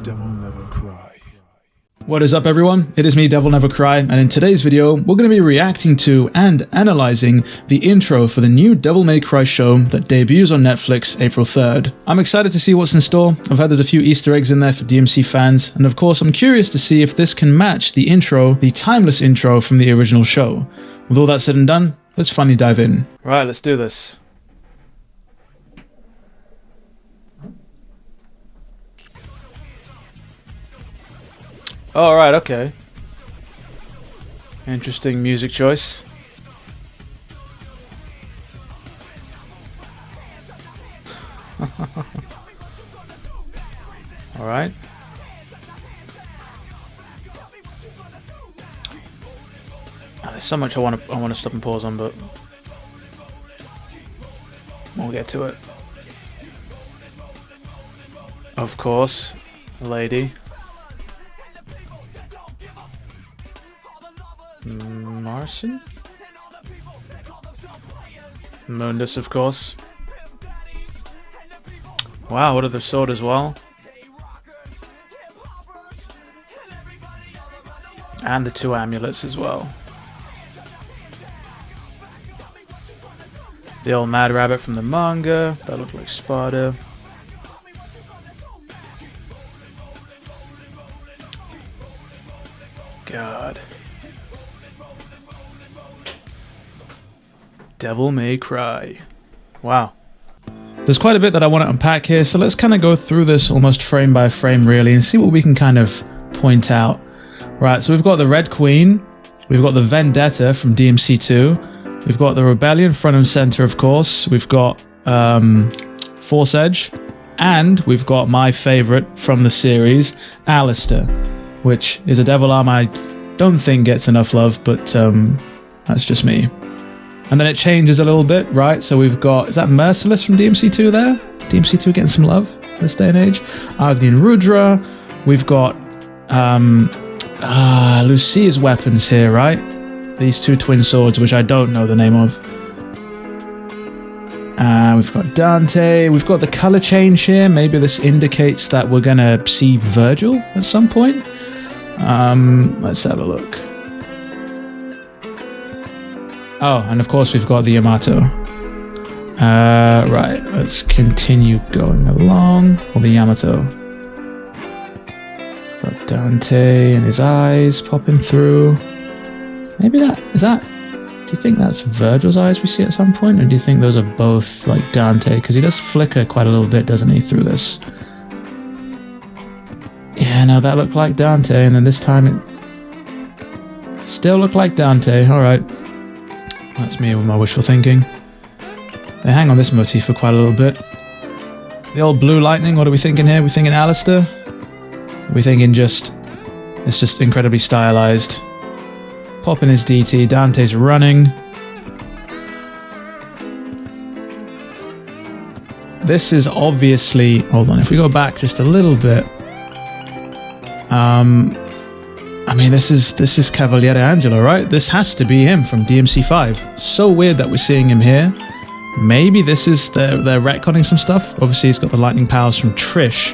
DevilNeverCry. What is up, everyone? It is me, DevilNeverCry, and in today's video, we're going to be reacting to and analyzing the intro for the new Devil May Cry show that debuts on Netflix April 3rd. I'm excited to see what's in store. I've heard there's a few Easter eggs in there for DMC fans, and of course, I'm curious to see if this can match the intro, the timeless intro from the original show. With all that said and done, let's finally dive in. Right, let's do this. Oh, right, okay. Interesting music choice. Alright. There's so much I want to stop and pause on, but we'll get to it. Of course, the lady. Marson? Mundus, of course. Wow, what are the sword as well? And the two amulets as well. The old Mad Rabbit from the manga, that looked like Sparta. God. Devil May Cry. Wow. There's quite a bit that I want to unpack here, so let's kind of go through this almost frame by frame really and see what we can kind of point out. Right, so we've got the Red Queen, we've got the Vendetta from DMC2, we've got the Rebellion front and center, of course, we've got Force Edge, and we've got my favorite from the series, Alistair, which is a devil arm I don't think gets enough love, but that's just me. And then it changes a little bit, right? So we've got, is that Merciless from DMC2 there? DMC2 getting some love this day and age. Agni and Rudra. We've got Lucia's weapons here, right? These two twin swords, which I don't know the name of. We've got Dante. We've got the color change here. Maybe this indicates that we're going to see Virgil at some point. Let's have a look. Oh, and of course we've got the Yamato. Right, let's continue going along. Or the Yamato. Got Dante and his eyes popping through. Maybe that, do you think that's Virgil's eyes we see at some point? Or do you think those are both like Dante? Because he does flicker quite a little bit, doesn't he, through this? Yeah, no, that looked like Dante, and then this time it still looked like Dante. Alright. That's me with my wishful thinking. They hang on this motif for quite a little bit. The old blue lightning, what are we thinking here? Are we thinking Alistair? Are we thinking it's just incredibly stylized? Popping his DT, Dante's running. This is obviously, hold on, if we go back just a little bit. I mean, this is Cavaliere Angelo, right? This has to be him from DMC5. So weird that we're seeing him here. Maybe this is they're retconning some stuff. Obviously, he's got the lightning powers from Trish,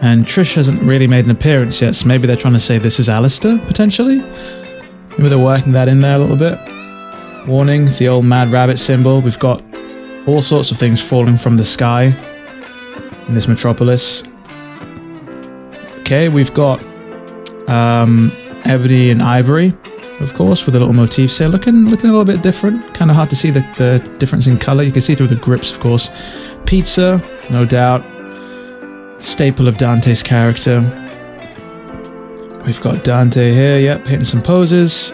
and Trish hasn't really made an appearance yet. So maybe they're trying to say this is Alistair potentially. Maybe they're working that in there a little bit. Warning: the old Mad Rabbit symbol. We've got all sorts of things falling from the sky in this metropolis. Okay, we've got Ebony and Ivory, of course, with the little motifs here, looking a little bit different. Kind of hard to see the difference in color. You can see through the grips, of course. Pizza, no doubt, staple of Dante's character. We've got Dante here, yep, hitting some poses.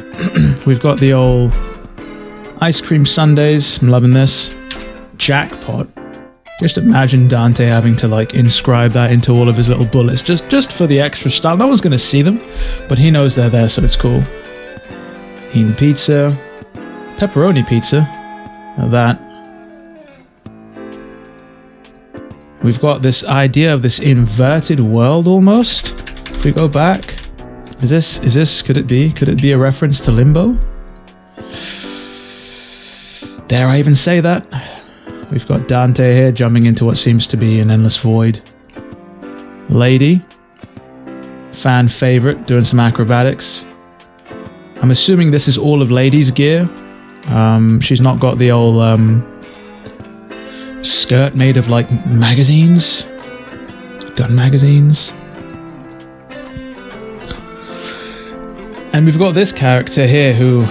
We've got the old ice cream sundaes. I'm loving this. Jackpot. Just imagine Dante having to like inscribe that into all of his little bullets just for the extra style. No one's going to see them, but he knows they're there, so it's cool. Eating pizza. Pepperoni pizza. Now that. We've got this idea of this inverted world almost. If we go back, could it be a reference to Limbo? Dare I even say that? We've got Dante here jumping into what seems to be an endless void. Lady. fan favorite, doing some acrobatics. I'm assuming this is all of Lady's gear. She's not got the old skirt made of like magazines, gun magazines. And we've got this character here who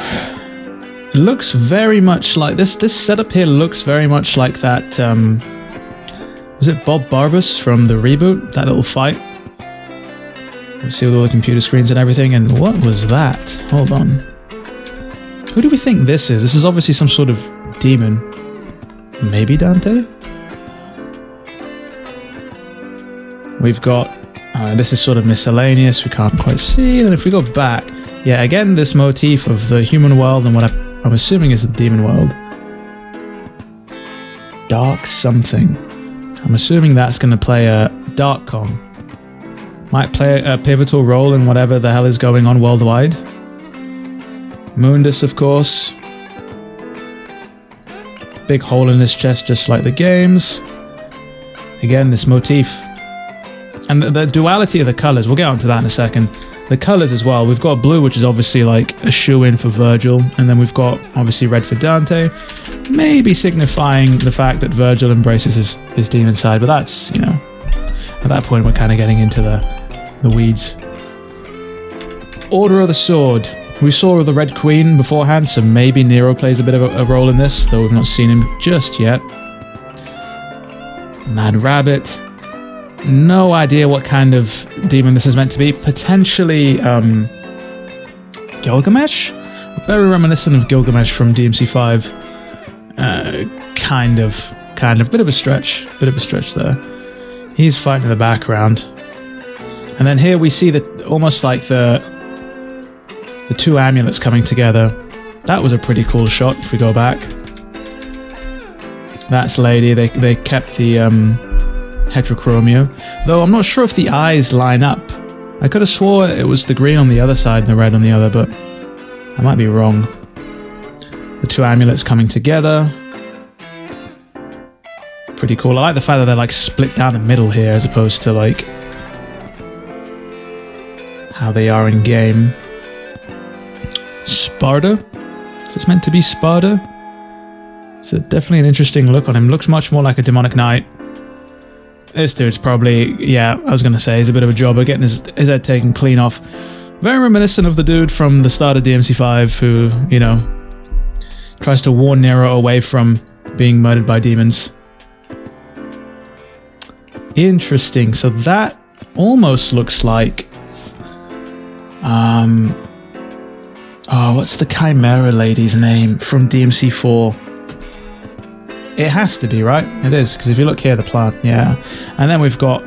looks very much like this setup here looks very much like that was it Bob Barbas from the reboot, that little fight? You see with all the computer screens and everything. And what was that? Hold on, who do we think this is? This is obviously some sort of demon. Maybe Dante? We've got this is sort of miscellaneous, we can't quite see. And if we go back, yeah, again this motif of the human world and what I'm assuming is the demon world. Dark something. I'm assuming that's going to play a Dark Kong. Might play a pivotal role in whatever the hell is going on worldwide. Mundus, of course. Big hole in his chest, just like the games. Again, this motif. And the duality of the colors, we'll get onto that in a second. The colors as well. We've got blue, which is obviously like a shoe-in for Virgil. And then we've got obviously red for Dante. Maybe signifying the fact that Virgil embraces his demon side. But that's, you know, at that point we're kind of getting into the weeds. Order of the Sword. We saw the Red Queen beforehand, so maybe Nero plays a bit of a role in this, though we've not seen him just yet. Mad Rabbit. No idea what kind of demon this is meant to be. Potentially Gilgamesh? Very reminiscent of Gilgamesh from DMC5. Kind of. Bit of a stretch there. He's fighting in the background. And then here we see that almost like the two amulets coming together. That was a pretty cool shot if we go back. That's Lady. They kept the heterochromia, though I'm not sure if the eyes line up. I could have swore it was the green on the other side and the red on the other, but I might be wrong. The two amulets coming together. Pretty cool. I like the fact that they're like split down the middle here as opposed to like how they are in game. Sparta? Is this meant to be Sparta? It's definitely an interesting look on him. Looks much more like a demonic knight. This dude's probably, yeah, I was going to say, he's a bit of a jobber, getting his head taken clean off. Very reminiscent of the dude from the start of DMC5 who, you know, tries to warn Nero away from being murdered by demons. Interesting. So that almost looks like... oh, what's the Chimera lady's name from DMC4? It has to be, right? It is, because if you look here, the plant, yeah. And then we've got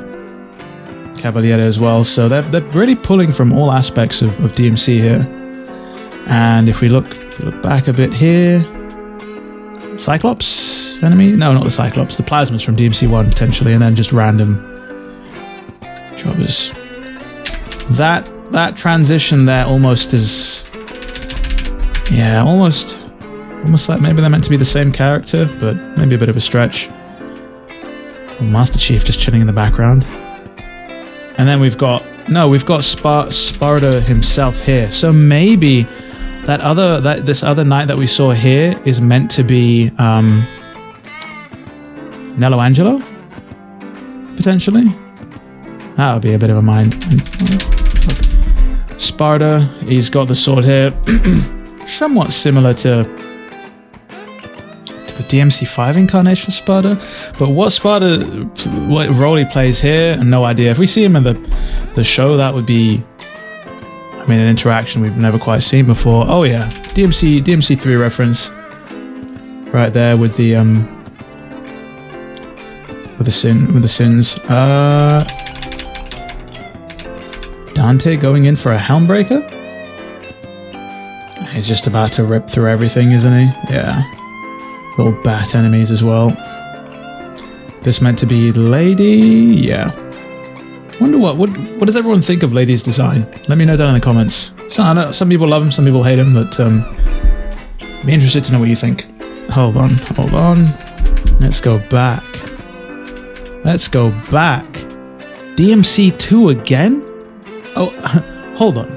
Cavaliere as well. So they're really pulling from all aspects of DMC here. And if we look back a bit here, Cyclops enemy? No, not the Cyclops. The Plasmas from DMC1 potentially, and then just random jobbers. That transition there almost is, yeah, almost like maybe they're meant to be the same character, but maybe a bit of a stretch. Oh, Master Chief just chilling in the background. And then we've got Sparta himself here. So maybe this other knight that we saw here is meant to be Nello Angelo? Potentially? That would be a bit of a mind. Sparta, he's got the sword here. Somewhat similar to the DMC5 incarnation of Sparta, but what role he plays here, no idea. If we see him in the show, that would be, I mean, an interaction we've never quite seen before. Oh yeah, DMC3 reference, right there with the sins. Dante going in for a Helmbreaker. He's just about to rip through everything, isn't he? Yeah. Little bat enemies as well. This meant to be Lady, yeah. Wonder what does everyone think of Lady's design? Let me know down in the comments. So, I know some people love him, some people hate him, but I'd be interested to know what you think. Hold on. Let's go back. DMC2 again? Oh, hold on.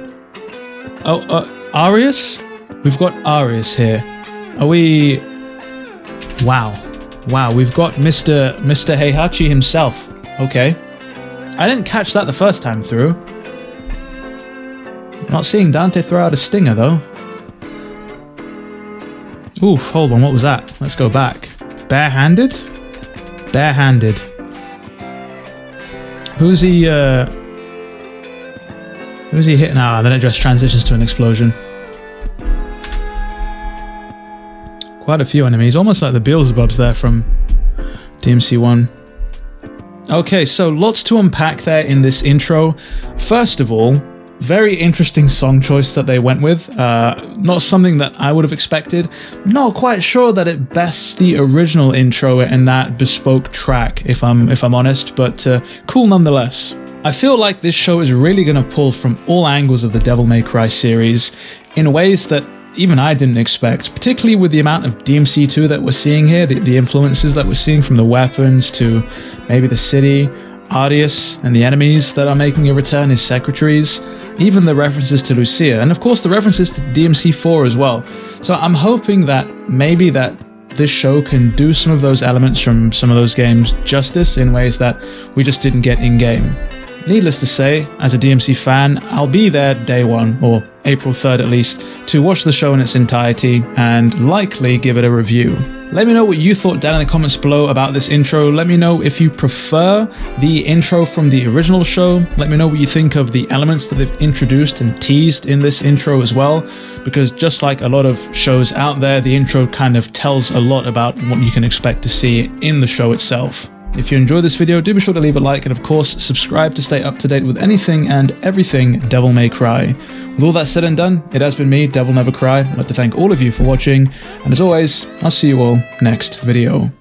Oh, Arius? We've got Arius here. Are we... Wow. Wow, we've got Mr. Heihachi himself. Okay. I didn't catch that the first time through. Not seeing Dante throw out a stinger, though. Oof, hold on, what was that? Let's go back. Barehanded? Barehanded. Who's he hitting? Ah, then it just transitions to an explosion. Quite a few enemies, almost like the Beelzebubs there from DMC1. Okay, so lots to unpack there in this intro. First of all, very interesting song choice that they went with. Not something that I would have expected. Not quite sure that it bests the original intro and that bespoke track, if I'm honest, but cool nonetheless. I feel like this show is really going to pull from all angles of the Devil May Cry series in ways that even I didn't expect, particularly with the amount of DMC2 that we're seeing here, the influences that we're seeing from the weapons to maybe the city, Arius, and the enemies that are making a return, his secretaries, even the references to Lucia, and of course the references to DMC4 as well. So I'm hoping that maybe that this show can do some of those elements from some of those games justice in ways that we just didn't get in-game. Needless to say, as a DMC fan, I'll be there day one, or April 3rd at least, to watch the show in its entirety and likely give it a review. Let me know what you thought down in the comments below about this intro. Let me know if you prefer the intro from the original show. Let me know what you think of the elements that they've introduced and teased in this intro as well, because just like a lot of shows out there, the intro kind of tells a lot about what you can expect to see in the show itself. If you enjoyed this video, do be sure to leave a like and of course subscribe to stay up to date with anything and everything Devil May Cry. With all that said and done, it has been me, DevilNeverCry. I'd like to thank all of you for watching, and as always, I'll see you all next video.